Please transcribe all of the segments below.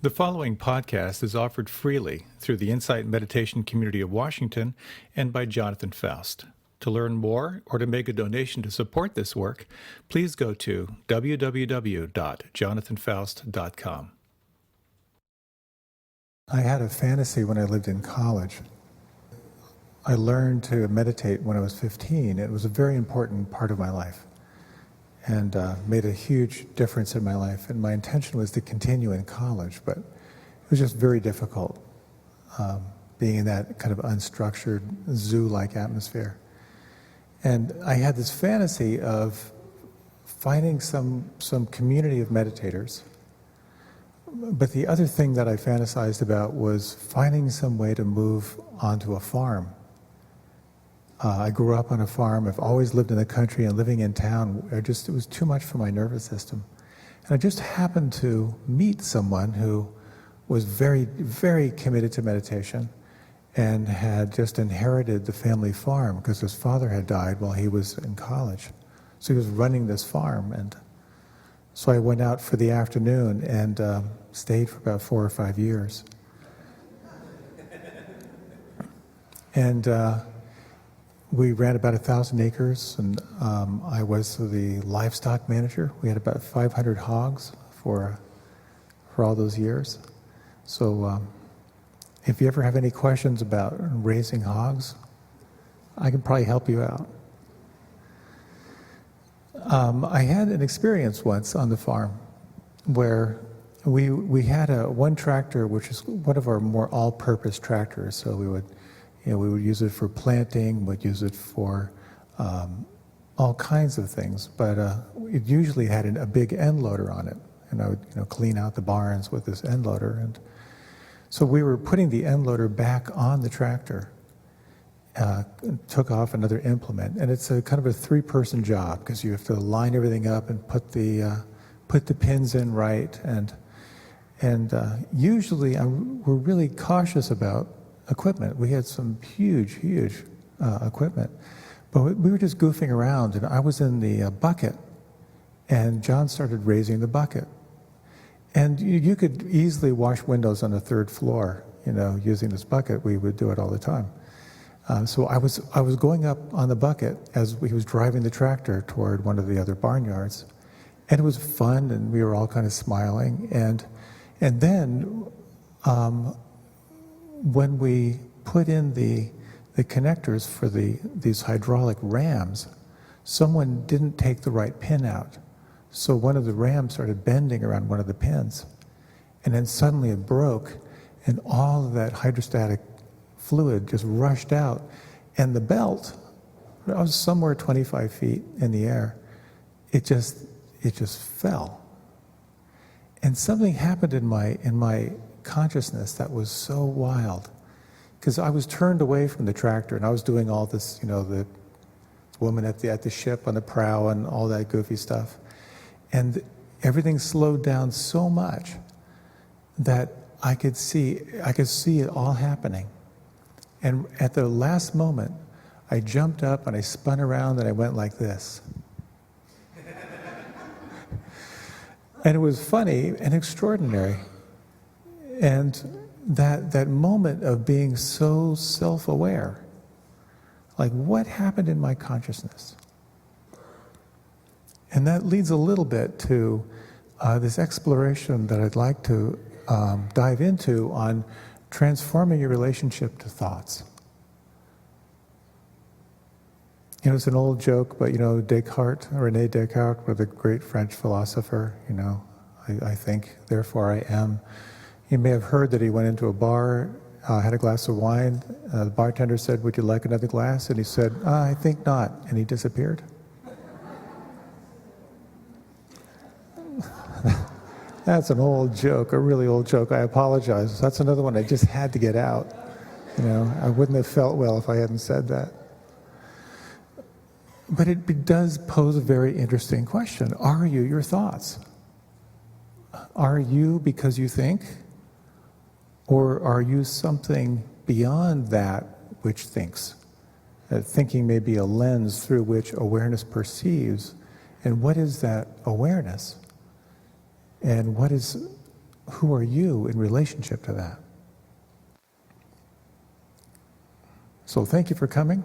The following podcast is offered freely through the Insight Meditation Community of Washington and by Jonathan Foust. To learn more or to make a donation to support this work, please go to www.jonathanfoust.com. I had a fantasy when I lived in college. I learned to meditate when I was 15. It was a very important part of my life and made a huge difference in my life. And my intention was to continue in college, but it was just very difficult being in that kind of unstructured, zoo-like atmosphere. And I had this fantasy of finding some community of meditators. But the other thing that I fantasized about was finding some way to move onto a farm. I grew up on a farm. I've always lived in the country, and living in town, it was too much for my nervous system. And I just happened to meet someone who was very, very committed to meditation and had just inherited the family farm because his father had died while he was in college. So he was running this farm. And so I went out for the afternoon and stayed for about 4 or 5 years. And we ran about 1,000 acres, and I was the livestock manager. We had about 500 hogs for all those years. So if you ever have any questions about raising hogs, I can probably help you out. I had an experience once on the farm where we had one tractor, which is one of our more all-purpose tractors. So we would use it for planting, would use it for all kinds of things. But it usually had a big end loader on it, and I would clean out the barns with this end loader. And so we were putting the end loader back on the tractor. Took off another implement, and it's a kind of a 3-person job because you have to line everything up and put the pins in right, and usually we're really cautious about equipment. We had some huge equipment, but we were just goofing around, and I was in the bucket, and John started raising the bucket, and you could easily wash windows on the 3rd floor, using this bucket. We would do it all the time. So I was going up on the bucket as he was driving the tractor toward one of the other barnyards, and it was fun, and we were all kind of smiling. And then when we put in the connectors for these hydraulic rams, someone didn't take the right pin out, so one of the rams started bending around one of the pins, and then suddenly it broke, and all of that hydrostatic fluid just rushed out, and the belt, I was somewhere 25 feet in the air, it just fell. And something happened in my consciousness that was so wild, because I was turned away from the tractor, and I was doing all this, the woman at the ship on the prow and all that goofy stuff, and everything slowed down so much that I could see it all happening. And at the last moment, I jumped up and I spun around and I went like this. And it was funny and extraordinary. And that moment of being so self-aware, like what happened in my consciousness? And that leads a little bit to this exploration that I'd like to dive into on transforming your relationship to thoughts. It's an old joke, but René Descartes, was a great French philosopher. I think, therefore I am. You may have heard that he went into a bar, had a glass of wine. The bartender said, "Would you like another glass?" And he said, "I think not," and he disappeared. That's an old joke, a really old joke. I apologize. That's another one I just had to get out. I wouldn't have felt well if I hadn't said that. But it does pose a very interesting question. Are you your thoughts? Are you because you think? Or are you something beyond that which thinks? Thinking may be a lens through which awareness perceives. And what is that awareness? And what is who are you in relationship to that? So thank you for coming.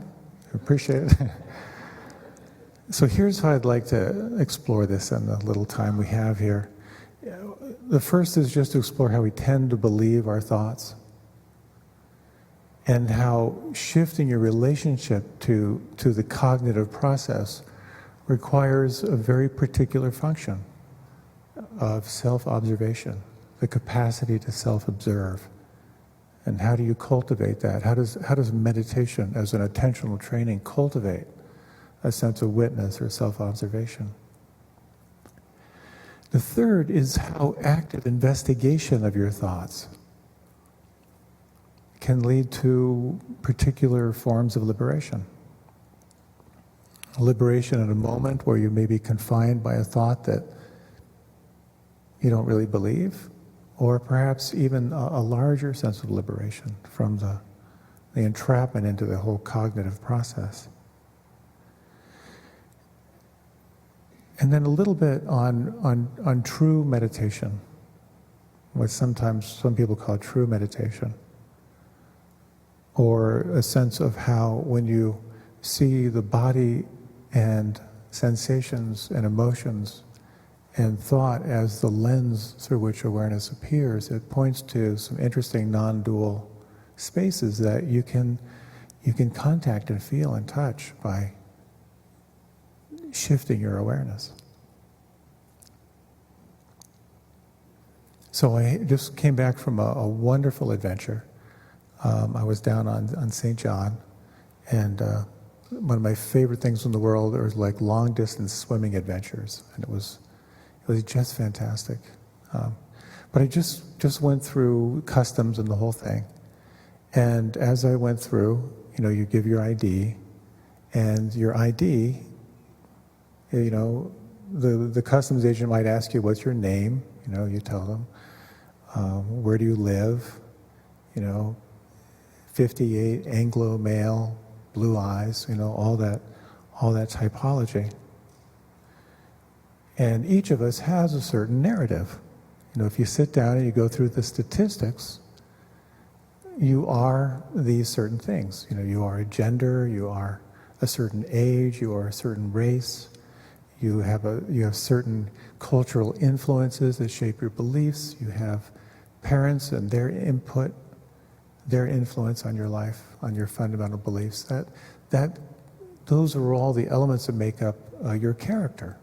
I appreciate it. So here's how I'd like to explore this in the little time we have here. The first is just to explore how we tend to believe our thoughts and how shifting your relationship to the cognitive process requires a very particular function of self-observation, the capacity to self-observe. And how do you cultivate that? How does meditation as an attentional training cultivate a sense of witness or self-observation? The third is how active investigation of your thoughts can lead to particular forms of liberation. Liberation in a moment where you may be confined by a thought that you don't really believe, or perhaps even a larger sense of liberation from the entrapment into the whole cognitive process. And then a little bit on true meditation, what sometimes some people call true meditation, or a sense of how when you see the body and sensations and emotions and thought as the lens through which awareness appears, it points to some interesting non-dual spaces that you can contact and feel and touch by shifting your awareness. So I just came back from a wonderful adventure. I was down on St. John, and one of my favorite things in the world are like long distance swimming adventures, and it was just fantastic. But I just went through customs and the whole thing, and as I went through, you give your ID, and your ID, the customs agent might ask you, what's your name? You tell them. Where do you live? 58, Anglo male, blue eyes, all that typology. And each of us has a certain narrative. If you sit down and you go through the statistics, you are these certain things. You are a gender, you are a certain age, you are a certain race, you have certain cultural influences that shape your beliefs, you have parents and their input, their influence on your life, on your fundamental beliefs. Those are all the elements that make up your character.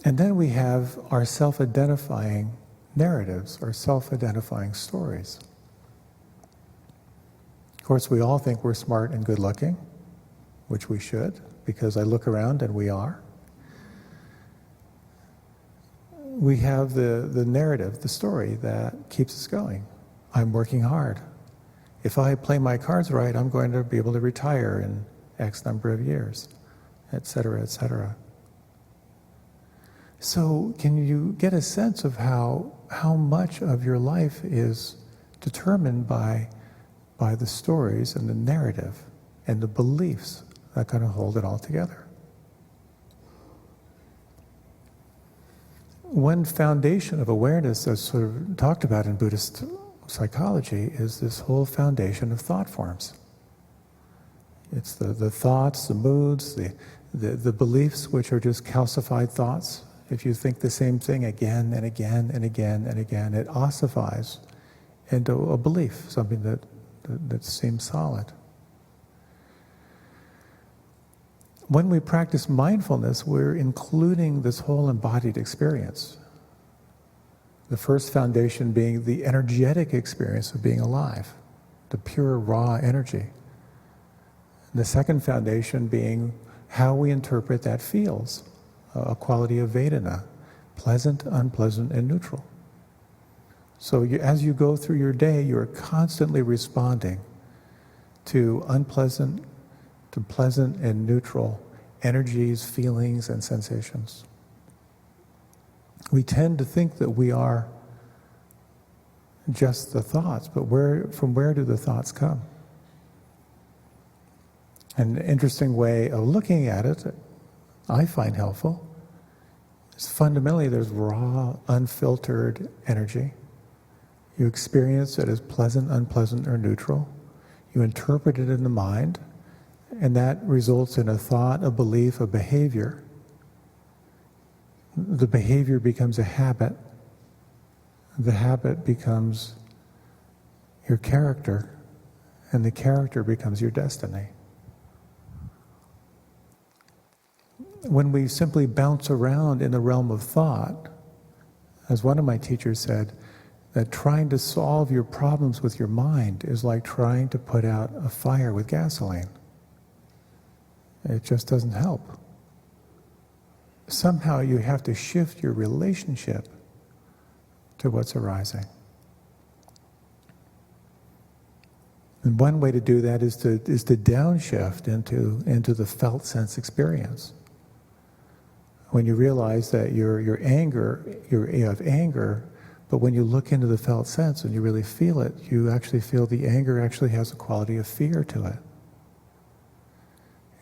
And then we have our self-identifying narratives, our self-identifying stories. Of course, we all think we're smart and good-looking, which we should, because I look around and we are. We have the narrative, the story that keeps us going. I'm working hard. If I play my cards right, I'm going to be able to retire in X number of years, et cetera, et cetera. So can you get a sense of how much of your life is determined by the stories and the narrative and the beliefs that kind of hold it all together? One foundation of awareness that's sort of talked about in Buddhist psychology is this whole foundation of thought forms. It's the thoughts, the moods, the beliefs, which are just calcified thoughts. If you think the same thing again and again and again and again, it ossifies into a belief, something that seems solid. When we practice mindfulness, we're including this whole embodied experience. The first foundation being the energetic experience of being alive, the pure, raw energy. And the second foundation being how we interpret that feels, a quality of Vedana, pleasant, unpleasant, and neutral. So as you go through your day, you're constantly responding to unpleasant, to pleasant and neutral energies, feelings, and sensations. We tend to think that we are just the thoughts, but from where do the thoughts come? An interesting way of looking at it, I find helpful, Fundamentally, there's raw, unfiltered energy. You experience it as pleasant, unpleasant, or neutral. You interpret it in the mind, and that results in a thought, a belief, a behavior. The behavior becomes a habit. The habit becomes your character, and the character becomes your destiny. When we simply bounce around in the realm of thought, as one of my teachers said, that trying to solve your problems with your mind is like trying to put out a fire with gasoline. It just doesn't help. Somehow you have to shift your relationship to what's arising. And one way to do that is to downshift into the felt sense experience. When you realize that you have anger, but when you look into the felt sense and you really feel it, you actually feel the anger actually has a quality of fear to it.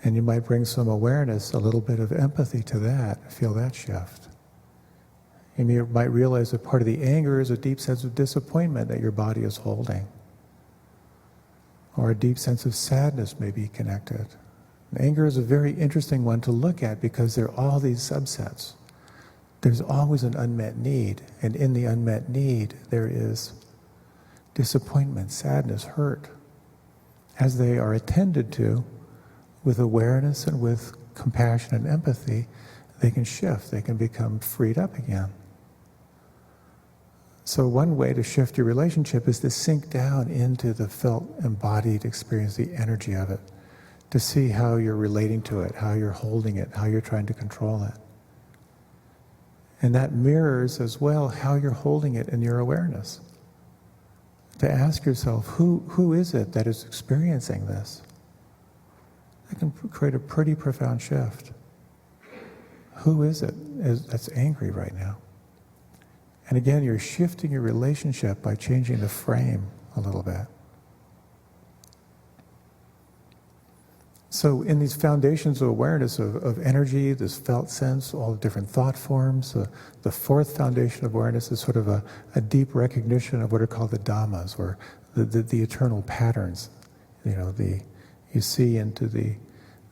And you might bring some awareness, a little bit of empathy to that, feel that shift. And you might realize that part of the anger is a deep sense of disappointment that your body is holding. Or a deep sense of sadness may be connected. Anger is a very interesting one to look at because there are all these subsets. There's always an unmet need, and in the unmet need there is disappointment, sadness, hurt. As they are attended to with awareness and with compassion and empathy, they can shift, they can become freed up again. So one way to shift your relationship is to sink down into the felt embodied experience, the energy of it, to see how you're relating to it, how you're holding it, how you're trying to control it. And that mirrors as well how you're holding it in your awareness. To ask yourself, who is it that is experiencing this? That can create a pretty profound shift. Who is it that's angry right now? And again, you're shifting your relationship by changing the frame a little bit. So in these foundations of awareness of energy, this felt sense, all the different thought forms, the fourth foundation of awareness is sort of a deep recognition of what are called the dhammas, or the eternal patterns. You see into the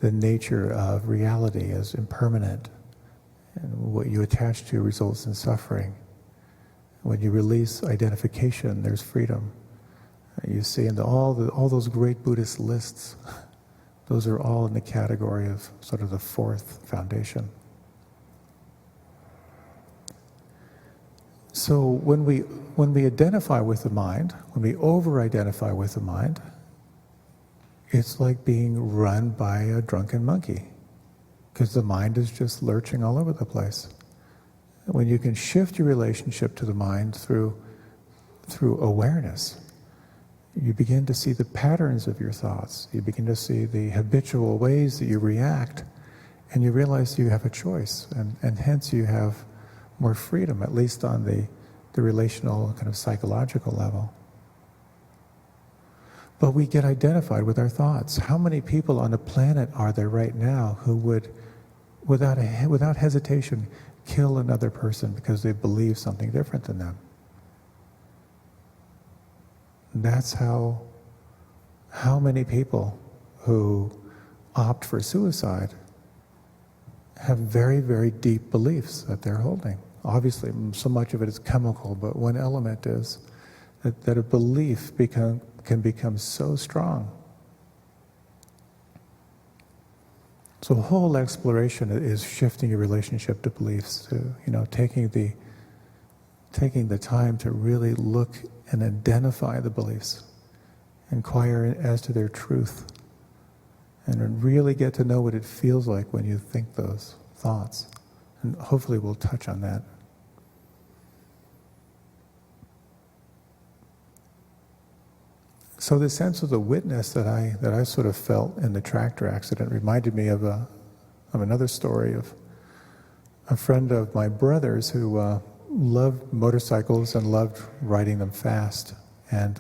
nature of reality as impermanent, and what you attach to results in suffering. When you release identification, there's freedom. You see into all those great Buddhist lists. Those are all in the category of sort of the fourth foundation. So when we identify with the mind, when we over-identify with the mind, it's like being run by a drunken monkey, because the mind is just lurching all over the place. When you can shift your relationship to the mind through awareness, you begin to see the patterns of your thoughts. You begin to see the habitual ways that you react, and you realize you have a choice, and hence you have more freedom, at least on the relational kind of psychological level. But we get identified with our thoughts. How many people on the planet are there right now who would, without hesitation, kill another person because they believe something different than them? That's how many people who opt for suicide have very, very deep beliefs that they're holding. Obviously, so much of it is chemical, but one element is that a belief can become so strong. So the whole exploration is shifting your relationship to beliefs, to taking the time to really look and identify the beliefs, inquire as to their truth, and really get to know what it feels like when you think those thoughts. And hopefully we'll touch on that. So the sense of the witness that I sort of felt in the tractor accident reminded me of another story of a friend of my brother's who loved motorcycles and loved riding them fast. And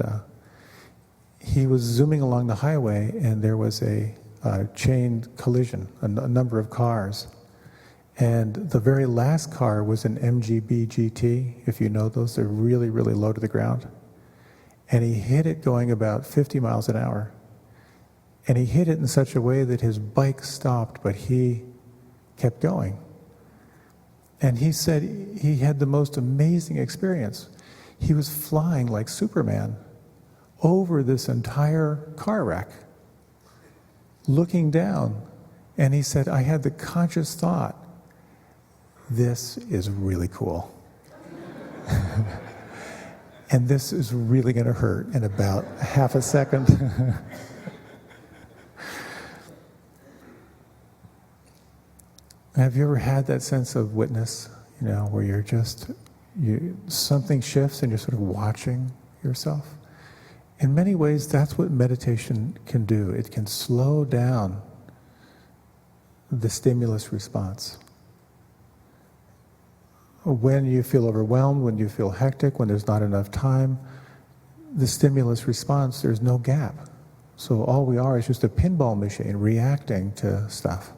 he was zooming along the highway, and there was a chain collision, a number of cars. And the very last car was an MGB GT, if you know those, they're really, really low to the ground. And he hit it going about 50 miles an hour. And he hit it in such a way that his bike stopped, but he kept going. And he said he had the most amazing experience. He was flying like Superman over this entire car wreck, looking down. And he said, I had the conscious thought, this is really cool. And this is really going to hurt in about half a second. Have you ever had that sense of witness, where something shifts and you're sort of watching yourself? In many ways, that's what meditation can do. It can slow down the stimulus response. When you feel overwhelmed, when you feel hectic, when there's not enough time, the stimulus response, there's no gap. So all we are is just a pinball machine reacting to stuff.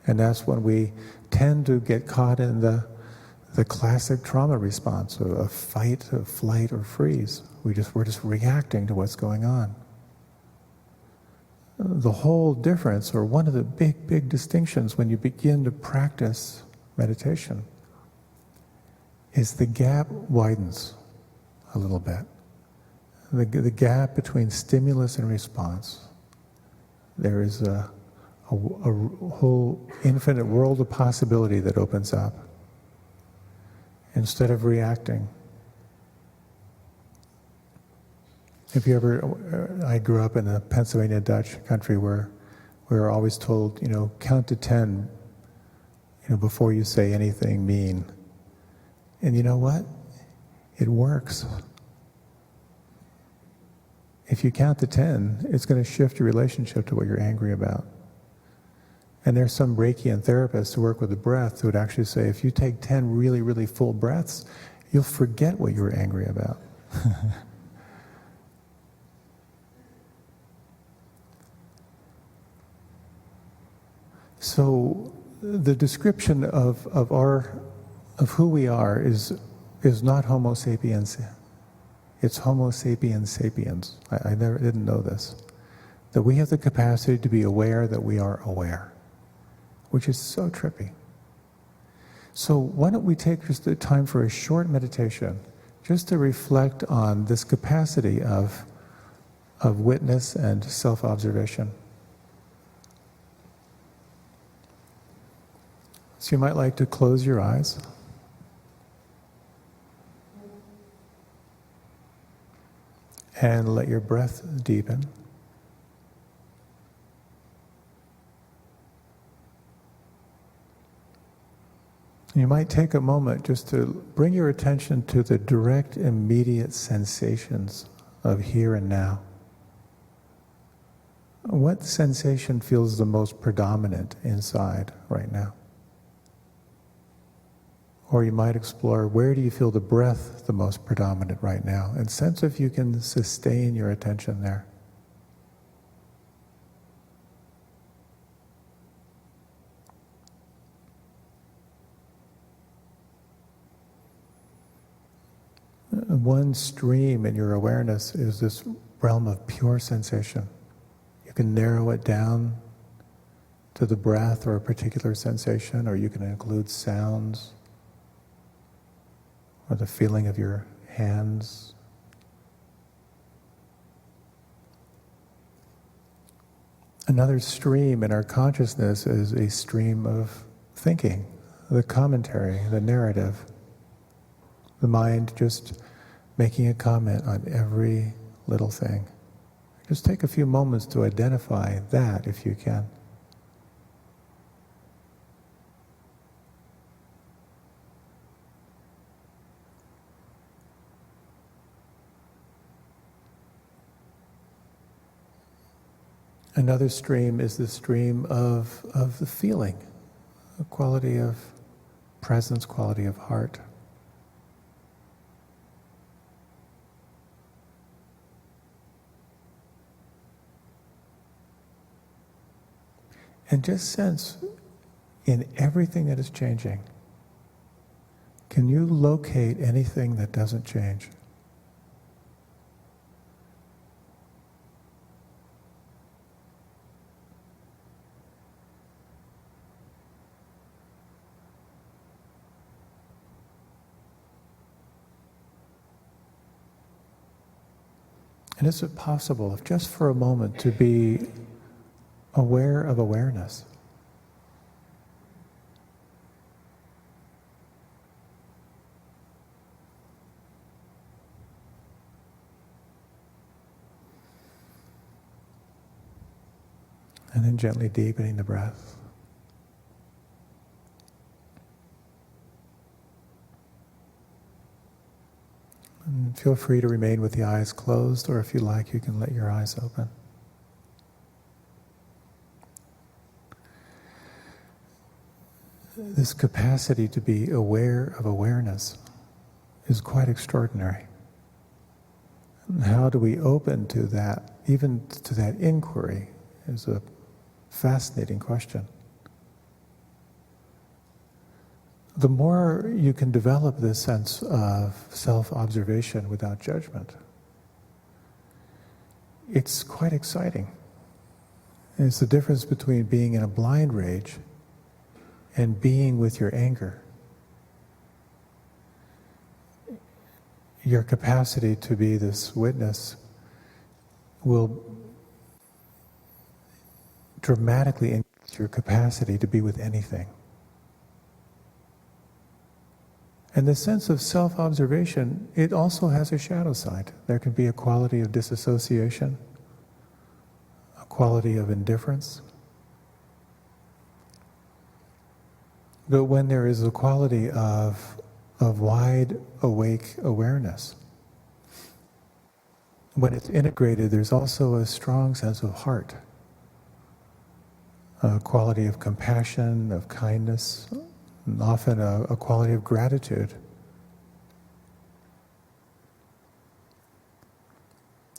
And that's when we tend to get caught in the classic trauma response of fight, of flight, or freeze. We're just reacting to what's going on. The whole difference, or one of the big, big distinctions when you begin to practice meditation, is the gap widens a little bit. The gap between stimulus and response. There is a whole infinite world of possibility that opens up. Instead of reacting. I grew up in the Pennsylvania Dutch country where we were always told, count to 10, before you say anything mean. And you know what? It works. If you count to 10, it's going to shift your relationship to what you're angry about. And there's some Reikian therapists who work with the breath who would actually say, if you take 10 really, really full breaths, you'll forget what you were angry about. So the description of who we are is not Homo sapiens. It's Homo sapiens sapiens. I didn't know this. That we have the capacity to be aware that we are aware, which is so trippy. So why don't we take just the time for a short meditation, just to reflect on this capacity of witness and self-observation. So you might like to close your eyes. And let your breath deepen. You might take a moment just to bring your attention to the direct, immediate sensations of here and now. What sensation feels the most predominant inside right now? Or you might explore, where do you feel the breath the most predominant right now? And sense if you can sustain your attention there. One stream in your awareness is this realm of pure sensation. You can narrow it down to the breath or a particular sensation, or you can include sounds, or the feeling of your hands. Another stream in our consciousness is a stream of thinking, the commentary, the narrative. The mind just making a comment on every little thing. Just take a few moments to identify that if you can. Another stream is the stream of the feeling, a quality of presence, quality of heart. And just sense in everything that is changing, can you locate anything that doesn't change? And is it possible, if just for a moment, to be aware of awareness? And then gently deepening the breath. And feel free to remain with the eyes closed, or if you like, you can let your eyes open. This capacity to be aware of awareness is quite extraordinary. And how do we open to that, even to that inquiry, is a fascinating question. The more you can develop this sense of self-observation without judgment, it's quite exciting. And it's the difference between being in a blind rage and being with your anger. Your capacity to be this witness will dramatically increase your capacity to be with anything. And the sense of self-observation, it also has a shadow side. There can be a quality of disassociation, a quality of indifference. But when there is a quality of wide awake awareness, when it's integrated, there's also a strong sense of heart, a quality of compassion, of kindness, and often a quality of gratitude.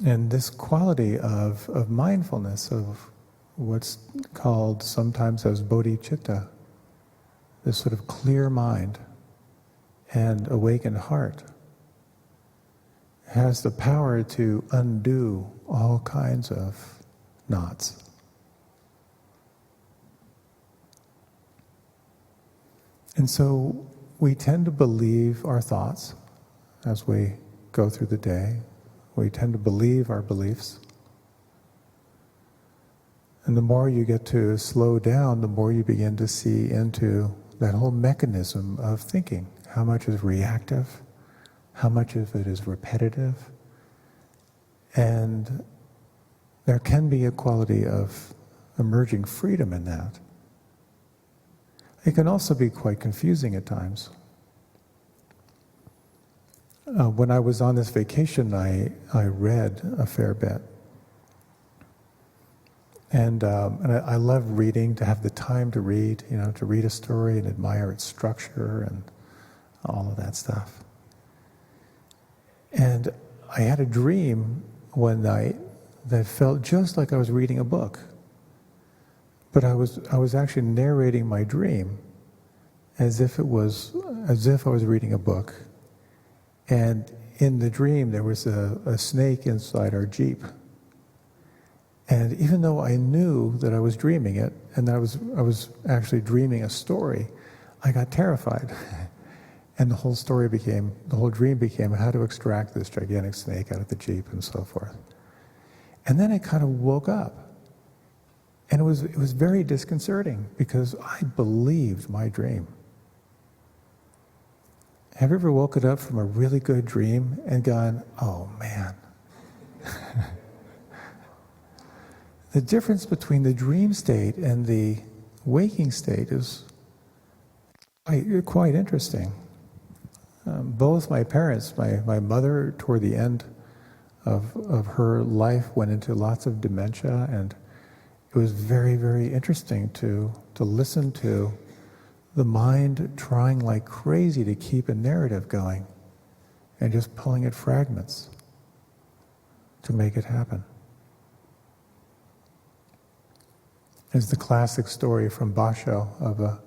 And this quality of mindfulness, of what's called sometimes as bodhicitta, this sort of clear mind and awakened heart, has the power to undo all kinds of knots. And so we tend to believe our thoughts as we go through the day. We tend to believe our beliefs. And the more you get to slow down, the more you begin to see into that whole mechanism of thinking. How much is reactive? How much of it is repetitive? And there can be a quality of emerging freedom in that. It can also be quite confusing at times. When I was on this vacation, I read a fair bit. And I love reading, to have the time to read, to read a story and admire its structure and all of that stuff. And I had a dream one night that felt just like I was reading a book. But I was actually narrating my dream as if I was reading a book. And in the dream there was a snake inside our Jeep. And even though I knew that I was dreaming it, and that I was actually dreaming a story, I got terrified. And the whole dream became how to extract this gigantic snake out of the Jeep and so forth. And then I kind of woke up. And it was very disconcerting because I believed my dream. Have you ever woken up from a really good dream and gone, oh man? The difference between the dream state and the waking state is quite interesting. Both my parents, my mother toward the end of her life went into lots of dementia, and it was very, very interesting to listen to the mind trying like crazy to keep a narrative going and just pulling at fragments to make it happen. There's the classic story from Basho of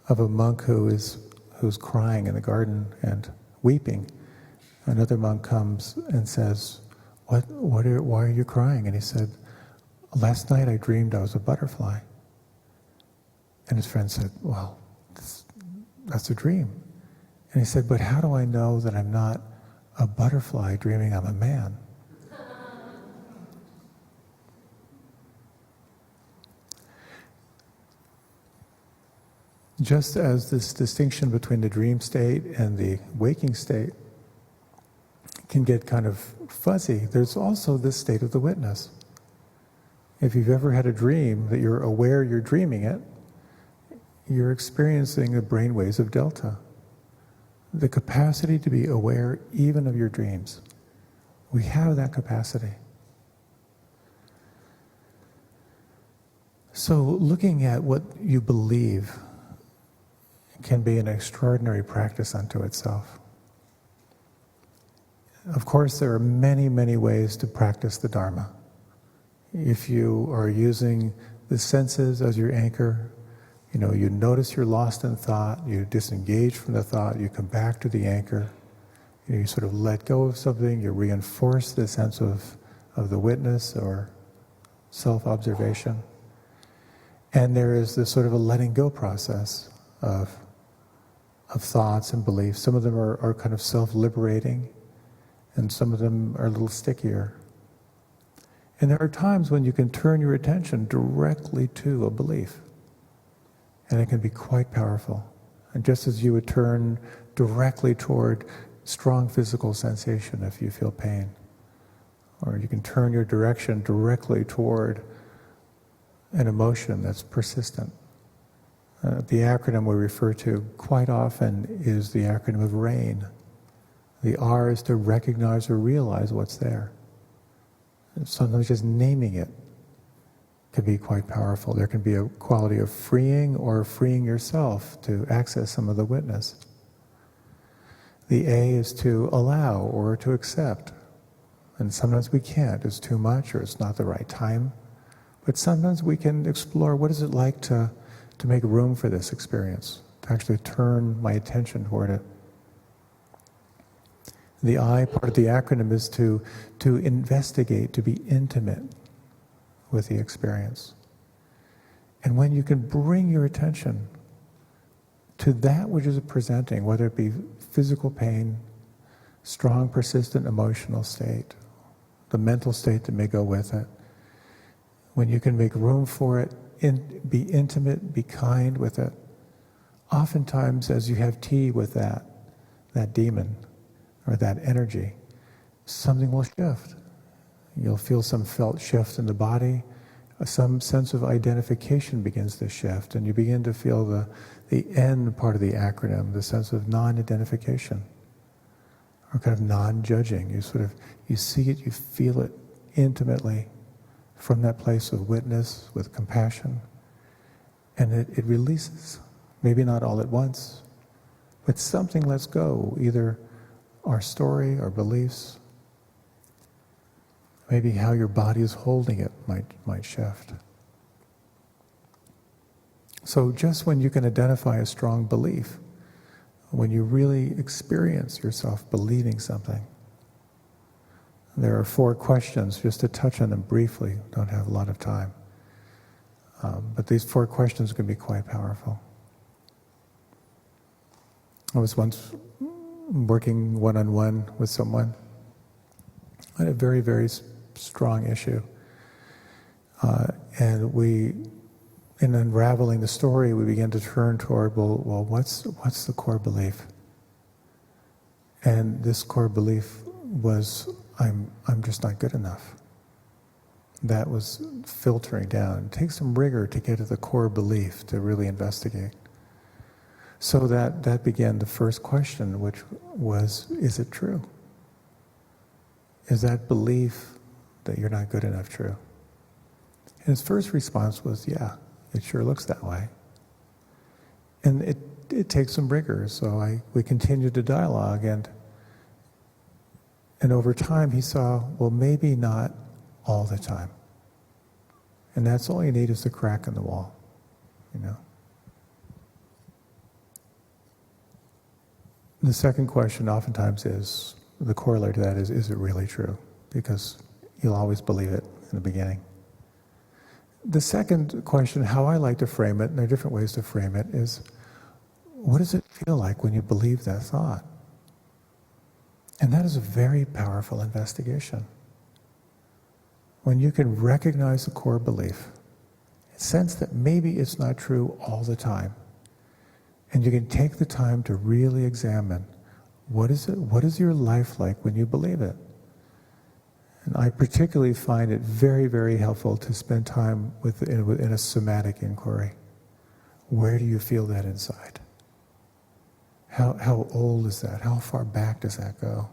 of a monk who's crying in the garden and weeping. Another monk comes and says, why are you crying? And he said, last night I dreamed I was a butterfly. And his friend said, well, that's a dream. And he said, but how do I know that I'm not a butterfly dreaming I'm a man? Just as this distinction between the dream state and the waking state can get kind of fuzzy, there's also this state of the witness. If you've ever had a dream that you're aware you're dreaming it, you're experiencing the brainwaves of delta. The capacity to be aware even of your dreams. We have that capacity. So looking at what you believe can be an extraordinary practice unto itself. Of course, there are many, many ways to practice the Dharma. If you are using the senses as your anchor, you notice you're lost in thought, you disengage from the thought, you come back to the anchor, you sort of let go of something, you reinforce the sense of the witness or self-observation. And there is this sort of a letting go process of thoughts and beliefs. Some of them are kind of self-liberating, and some of them are a little stickier. And there are times when you can turn your attention directly to a belief, and it can be quite powerful. And just as you would turn directly toward strong physical sensation if you feel pain, or you can turn your direction directly toward an emotion that's persistent. The acronym we refer to quite often is the acronym of RAIN. The R is to recognize or realize what's there. And sometimes just naming it can be quite powerful. There can be a quality of freeing or freeing yourself to access some of the witness. The A is to allow or to accept. And sometimes we can't. It's too much or it's not the right time. But sometimes we can explore what is it like to make room for this experience, to actually turn my attention toward it. The I part of the acronym is to investigate, to be intimate with the experience. And when you can bring your attention to that which is presenting, whether it be physical pain, strong, persistent emotional state, the mental state that may go with it, when you can make room for it, be intimate, be kind with it, oftentimes as you have tea with that demon or that energy, something will shift. You'll feel some felt shift in the body, some sense of identification begins to shift, and you begin to feel the N part of the acronym, the sense of non-identification, or kind of non-judging. You see it, you feel it intimately from that place of witness with compassion, and it releases. Maybe not all at once, but something lets go, either our story, our beliefs, maybe how your body is holding it might shift. So just when you can identify a strong belief, when you really experience yourself believing something, there are 4 questions, just to touch on them briefly, don't have a lot of time. But these 4 questions can be quite powerful. I was once working one-on-one with someone on a very, very strong issue. And in unraveling the story, we began to turn toward, well, what's the core belief? And this core belief was, I'm just not good enough. That was filtering down. It takes some rigor to get to the core belief, to really investigate. So that began the first question, which was, is it true? Is that belief that you're not good enough true? And his first response was, yeah, it sure looks that way. And it takes some rigor, so we continued the dialogue, and over time he saw, well, maybe not all the time. And that's all you need is the crack in the wall, The second question oftentimes is, the corollary to that is it really true? Because you'll always believe it in the beginning. The second question, how I like to frame it, and there are different ways to frame it, is what does it feel like when you believe that thought? And that is a very powerful investigation. When you can recognize the core belief, sense that maybe it's not true all the time, and you can take the time to really examine what is your life like when you believe it. And I particularly find it very, very helpful to spend time in a somatic inquiry. Where do you feel that inside? How old is that? How far back does that go?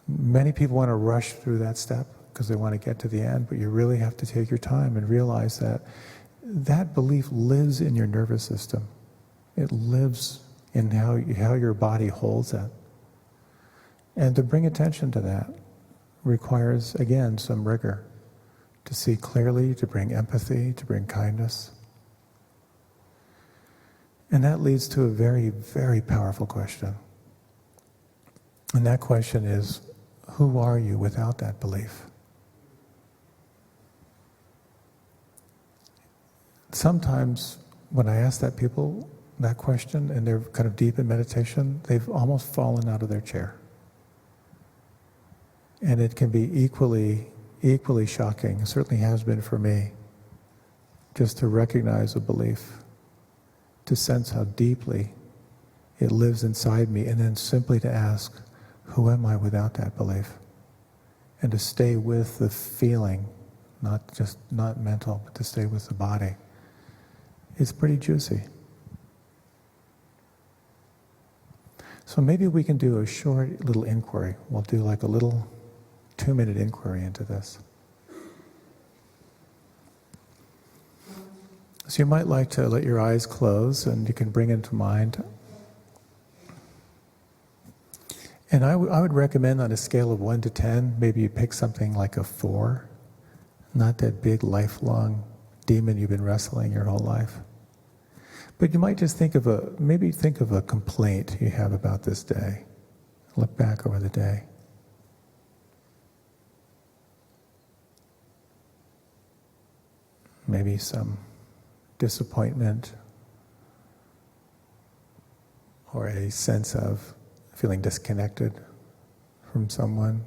Many people want to rush through that step because they want to get to the end, but you really have to take your time and realize that that belief lives in your nervous system. It lives in how your body holds it. And to bring attention to that requires, again, some rigor. To see clearly, to bring empathy, to bring kindness. And that leads to a very, very powerful question. And that question is, who are you without that belief? Sometimes when I ask that question and they're kind of deep in meditation, they've almost fallen out of their chair. And it can be equally shocking, it certainly has been for me, just to recognize a belief, to sense how deeply it lives inside me, and then simply to ask, who am I without that belief? And to stay with the feeling, not mental, but to stay with the body. It's pretty juicy. So maybe we can do a short little inquiry. We'll do like a little 2-minute inquiry into this. So you might like to let your eyes close, and you can bring into mind. And I would recommend on a scale of 1 to 10, maybe you pick something like a 4, not that big lifelong demon you've been wrestling your whole life. But you might just think of a complaint you have about this day. Look back over the day. Maybe some disappointment or a sense of feeling disconnected from someone.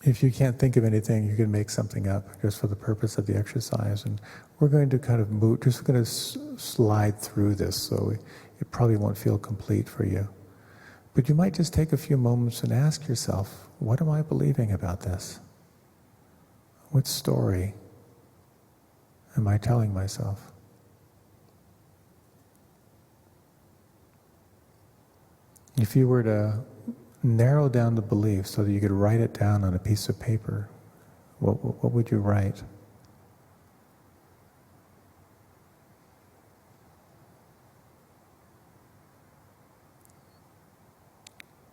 If you can't think of anything, you can make something up just for the purpose of the exercise. And we're going to kind of move, just going to slide through this, so it probably won't feel complete for you. But you might just take a few moments and ask yourself, what am I believing about this? What story am I telling myself? If you were to narrow down the belief so that you could write it down on a piece of paper, what would you write?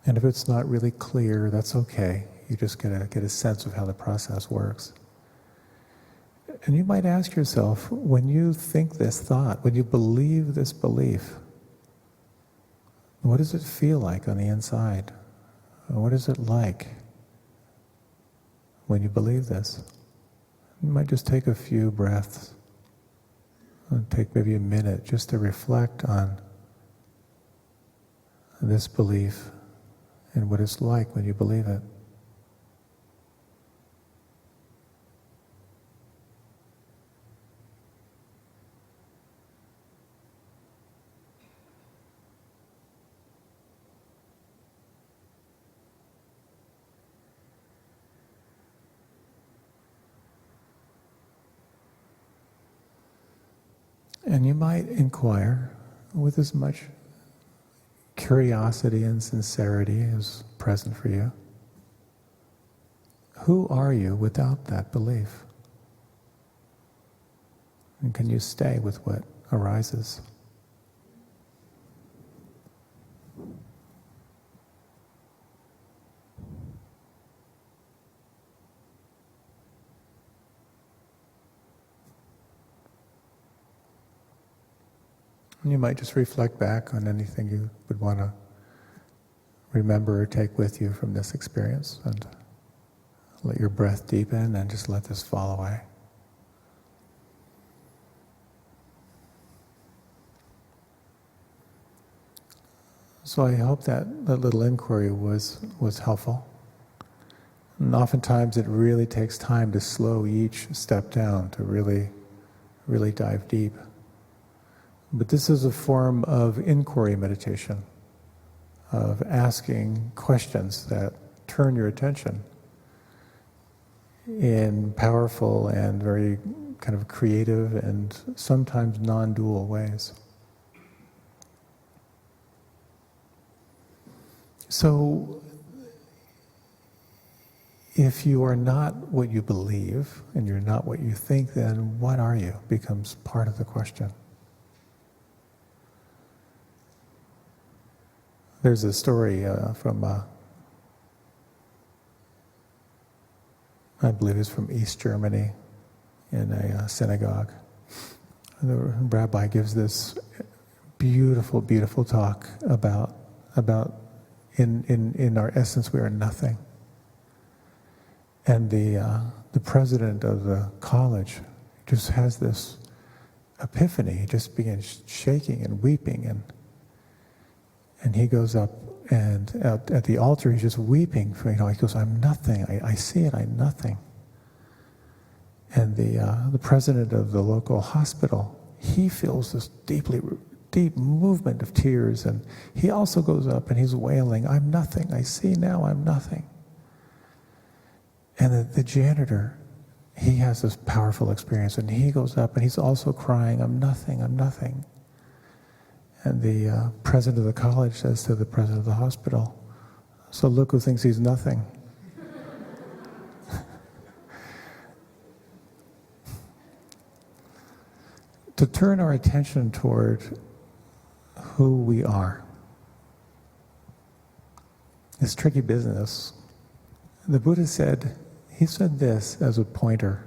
And if it's not really clear, that's okay. You just get a sense of how the process works. And you might ask yourself, when you think this thought, when you believe this belief, what does it feel like on the inside? What is it like when you believe this? You might just take a few breaths and take maybe a minute just to reflect on this belief and what it's like when you believe it. And you might inquire with as much curiosity and sincerity is present for you. Who are you without that belief? And can you stay with what arises? And you might just reflect back on anything you would want to remember or take with you from this experience, and let your breath deepen and just let this fall away. So I hope that little inquiry was helpful. And oftentimes it really takes time to slow each step down, to really dive deep. But this is a form of inquiry meditation, of asking questions that turn your attention in powerful and very kind of creative and sometimes non-dual ways. So, if you are not what you believe and you're not what you think, then what are you? Becomes part of the question. There's a story from, I believe it's from East Germany, in a synagogue. The rabbi gives this beautiful, beautiful talk about in our essence we are nothing. And the president of the college just has this epiphany. He just begins shaking and weeping, and he goes up, and at the altar he's just weeping. He goes, "I'm nothing. I see it. I'm nothing." And the president of the local hospital, he feels this deep movement of tears, and he also goes up and he's wailing, "I'm nothing. I see now. I'm nothing." And the janitor, he has this powerful experience, and he goes up and he's also crying, "I'm nothing, I'm nothing." And the president of the college says to the president of the hospital, "So look who thinks he's nothing." To turn our attention toward who we are. It's tricky business. The Buddha said, he said this as a pointer.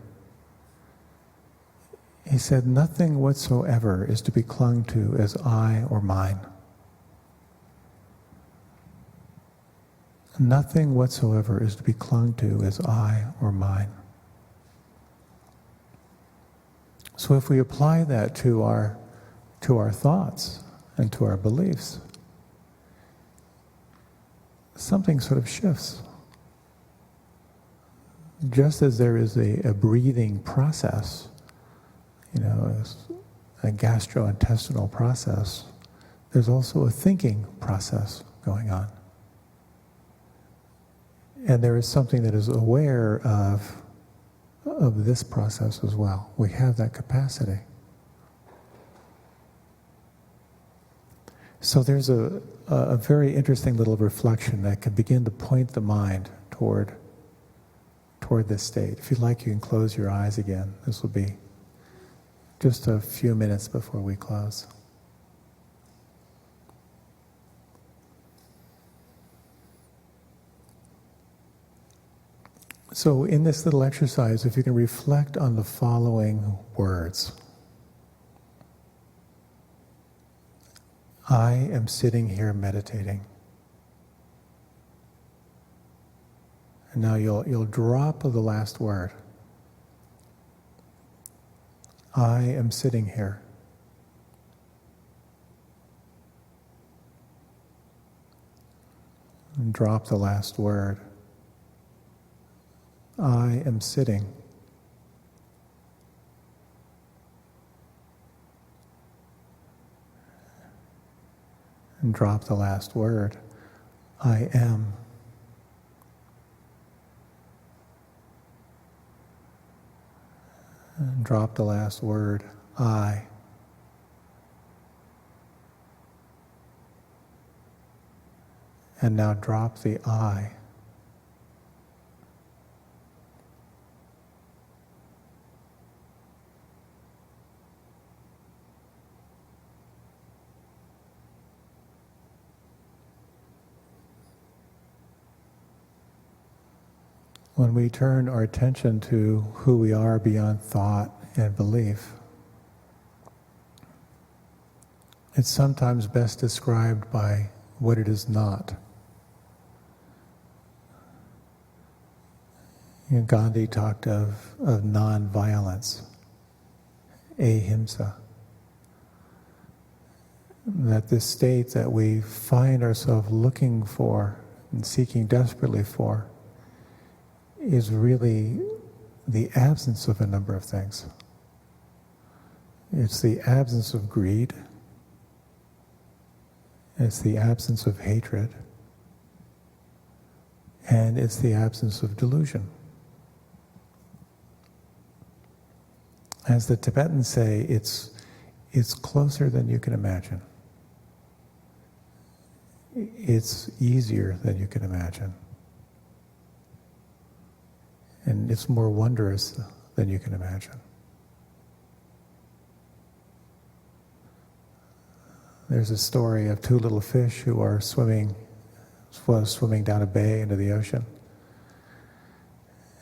He said, "Nothing whatsoever is to be clung to as I or mine. Nothing whatsoever is to be clung to as I or mine." So if we apply that to our thoughts and to our beliefs, something sort of shifts. Just as there is a breathing process, a gastrointestinal process, there's also a thinking process going on. And there is something that is aware of this process as well. We have that capacity. So there's a very interesting little reflection that can begin to point the mind toward this state. If you'd like, you can close your eyes again. This will be just a few minutes before we close. So in this little exercise, if you can reflect on the following words. I am sitting here meditating. And now you'll drop the last word. I am sitting here. And drop the last word. I am sitting. And drop the last word. I am. And drop the last word. I. And now drop the I. When we turn our attention to who we are beyond thought and belief, It's sometimes best described by what it is not. Gandhi talked of non-violence, ahimsa. That this state that we find ourselves looking for and seeking desperately for is really the absence of a number of things. It's the absence of greed. It's the absence of hatred. And it's the absence of delusion. As the Tibetans say, it's closer than you can imagine. It's easier than you can imagine. And it's more wondrous than you can imagine. There's a story of two little fish who are swimming down a bay into the ocean.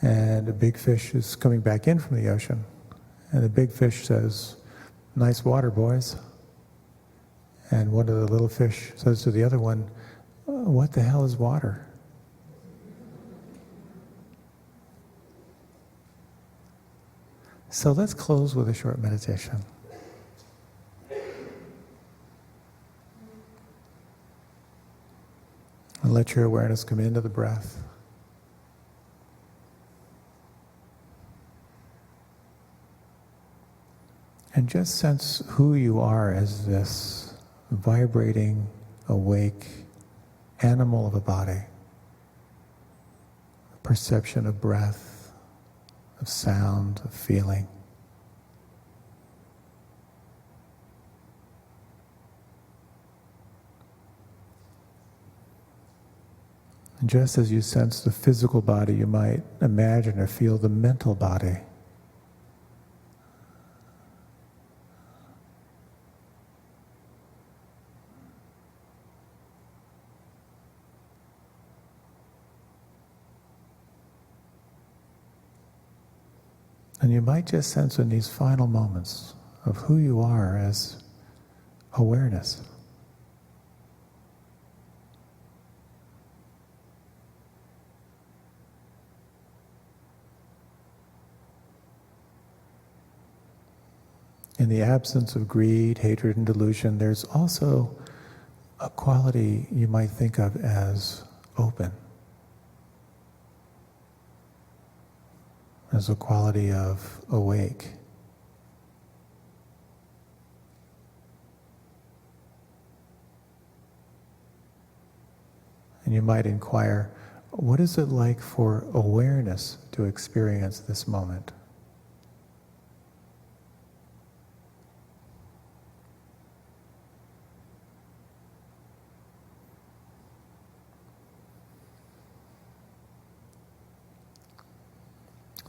And a big fish is coming back in from the ocean. And the big fish says, "Nice water, boys." And one of the little fish says to the other one, "What the hell is water?" So let's close with a short meditation. And let your awareness come into the breath. And just sense who you are as this vibrating, awake animal of a body. Perception of breath, of sound, of feeling. And just as you sense the physical body, you might imagine or feel the mental body. And you might just sense in these final moments of who you are as awareness. In the absence of greed, hatred, and delusion, there's also a quality you might think of as open. As a quality of awake. And you might inquire, what is it like for awareness to experience this moment?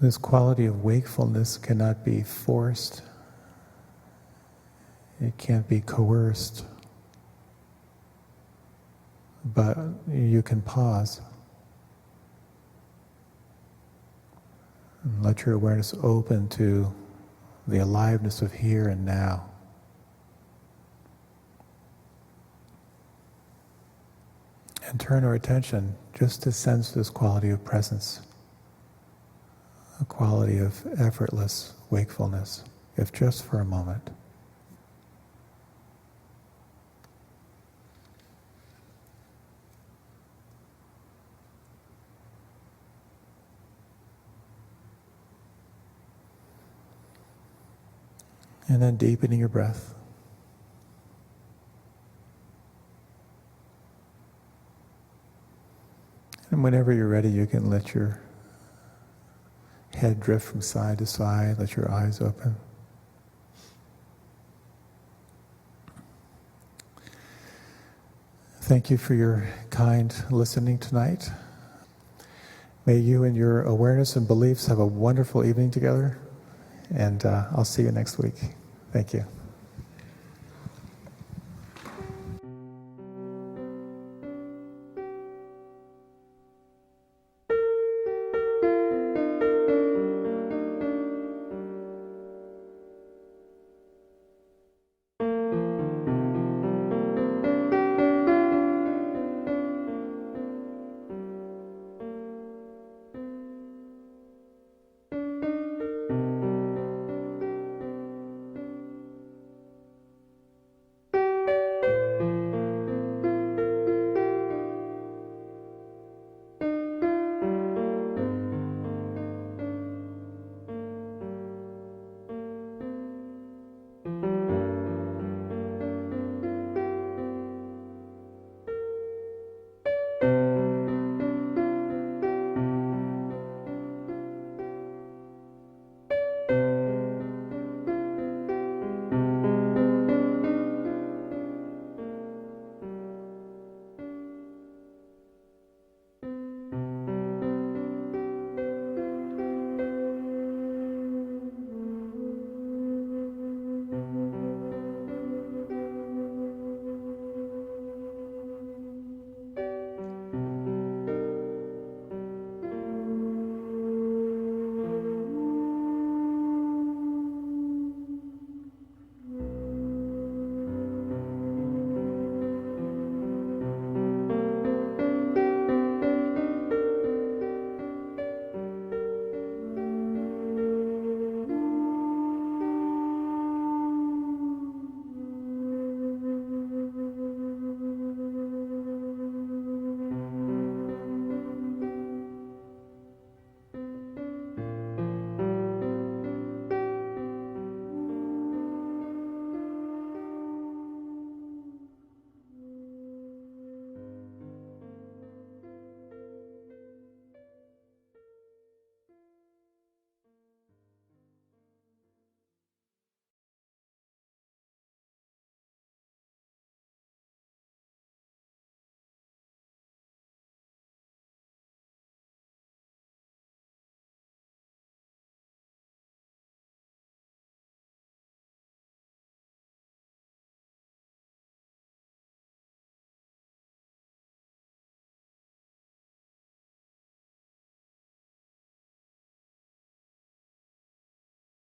This quality of wakefulness cannot be forced. It can't be coerced. But you can pause. And let your awareness open to the aliveness of here and now. And turn our attention just to sense this quality of presence. A quality of effortless wakefulness, if just for a moment. And then deepening your breath. And whenever you're ready, you can let your head drift from side to side, let your eyes open. Thank you for your kind listening tonight. May you and your awareness and beliefs have a wonderful evening together, and I'll see you next week. Thank you.